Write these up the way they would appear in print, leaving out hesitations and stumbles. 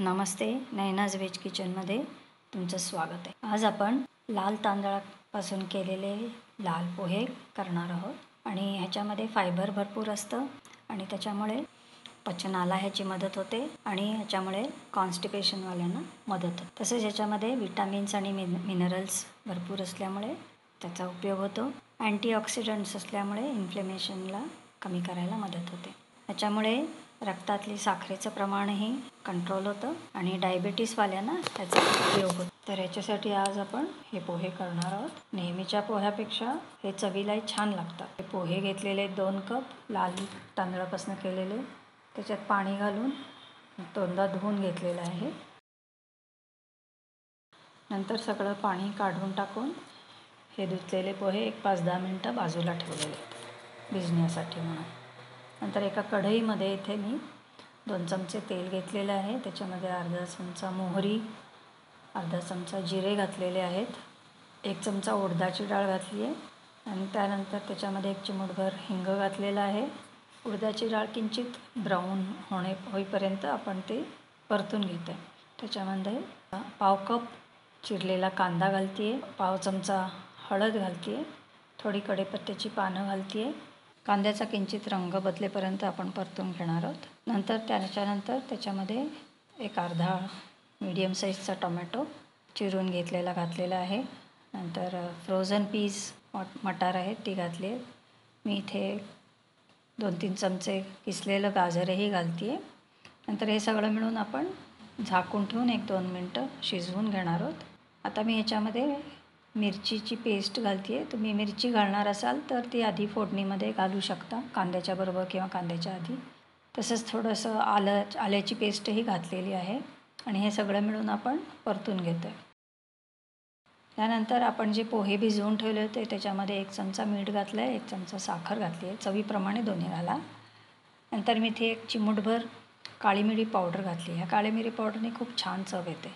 नमस्ते, Naina's veg किचनमध्ये तुमचं स्वागत आहे। आज आपण लाल तांदळापासून केलेले लाल पोहे करणार आहोत आणि ह्याच्यामध्ये फायबर भरपूर असतं आणि त्याच्यामुळे पचनाला ह्याची मदत होते आणि ह्याच्यामुळे कॉन्स्टिपेशनवाल्यांना मदत होते। तसेच ह्याच्यामध्ये विटामिन्स आणि मिनरल्स भरपूर असल्यामुळे त्याचा उपयोग होतो। अँटीऑक्सिडंट्स असल्यामुळे इन्फ्लेमेशनला कमी करायला मदत होते। ह्याच्यामुळे रक्तातली साखरेचं प्रमाणही कंट्रोल होतं आणि डायबिटीसवाल्यांना त्याचा उपयोग होतो। तर याच्यासाठी आज आपण हे पोहे करणार आहोत। नेहमीच्या पोह्यापेक्षा हे चवीलाही छान लागतात। हे पोहे घेतलेले 2 कप लाल तांदळापासून केलेले, त्याच्यात पाणी घालून दोनदा धुवून घेतलेलं आहे। नंतर सगळं पाणी काढून टाकून हे धुतलेले पोहे एक 5-10 मिनिटं बाजूला ठेवलेले आहेत भिजण्यासाठी म्हणून। नंतर एका कढईमध्ये इथे मी 2 चमचे तेल घेतलेले आहे। त्याच्यामध्ये अर्धा चमचा मोहरी, अर्धा चमचा जिरे घातलेले आहेत, 1 चमचा उडदाची डाळ घातली आहे आणि त्यानंतर त्याच्यामध्ये 1 चिमूटभर हिंग घातलेला आहे। उडदाची डाळ किंचित ब्राऊन होईपर्यंत आपण ते परतून घेतो आहे। त्याच्यामध्ये पाव कप चिरलेला कांदा घालते आहे, पाव चमचा हळद घालते आहे, थोडी कढीपत्त्याची पानं घालते आहे। कांद्याचा किंचित रंग बदलेपर्यंत आपण परतून घेणार आहोत। नंतर त्याच्यामध्ये एक अर्धा मीडियम साईजचा टोमॅटो चिरून घेतलेला घातलेला आहे। नंतर फ्रोझन पीस मटार आहेत ती घातली आहेत। मी इथे 2-3 चमचे किसलेलं गाजरही घालते आहे। नंतर हे सगळं मिळून आपण झाकून ठेवून 1-2 मिनटं शिजवून घेणार आहोत। आता मी ह्याच्यामध्ये मिरचीची पेस्ट घालते आहे। तुम्ही मिरची घालणार असाल तर ती आधी फोडणीमध्ये घालू शकता, कांद्याच्या बरोबर किंवा कांद्याच्या आधी। तसंच थोडंसं आल्याची पेस्टही घातलेली आहे आणि हे सगळं मिळून आपण परतून घेतो आहे। त्यानंतर आपण जे पोहे भिजवून ठेवले होते त्याच्यामध्ये 1 चमचा मीठ घातलं आहे, 1 चमचा साखर घातली आहे, चवीप्रमाणे दोन्ही घाला। नंतर मी इथे 1 चिमूटभर काळी मिरी पावडर घातली आहे। ह्या काळी मिरी पावडरने खूप छान चव येते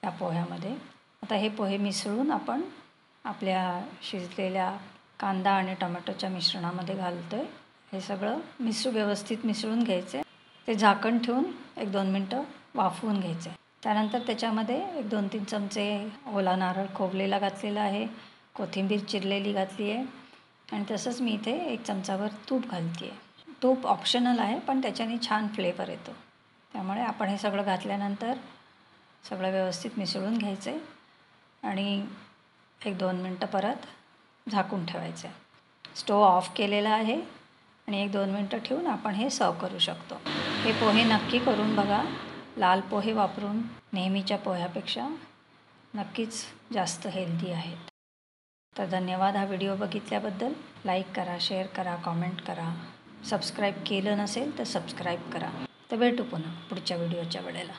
या पोह्यामध्ये। आता हे पोहे मिसळून आपण आपल्या शिजलेल्या कांदा आणि टोमॅटोच्या मिश्रणामध्ये घालतो आहे। हे सगळं व्यवस्थित मिसळून घ्यायचं आहे। ते झाकण ठेवून 1-2 मिनटं वाफवून घ्यायचं आहे। त्यानंतर त्याच्यामध्ये 1-2-3 चमचे ओला नारळ खोवलेला घातलेला आहे, कोथिंबीर चिरलेली घातली आहे आणि तसंच मी इथे 1 चमचाभर तूप घालते आहे। तूप ऑप्शनल आहे पण त्याच्याने छान फ्लेवर येतो। त्यामुळे आपण हे सगळं घातल्यानंतर सगळं व्यवस्थित मिसळून घ्यायचं आहे आणि 1-2 मिनटं परत झाकून ठेवायचं आहे। स्टोव ऑफ केलेला आहे आणि 1-2 मिनटं ठेवून आपण हे सर्व करू शकतो। हे पोहे नक्की करून बघा। लाल पोहे वापरून नेहमीच्या पोह्यापेक्षा नक्कीच जास्त हेल्दी आहेत। तर धन्यवाद हा व्हिडिओ बघितल्याबद्दल। लाईक करा, शेअर करा, कॉमेंट करा। सबस्क्राईब केलं नसेल तर सबस्क्राईब करा। तर भेटू पुन्हा पुढच्या व्हिडिओच्या वेळेला।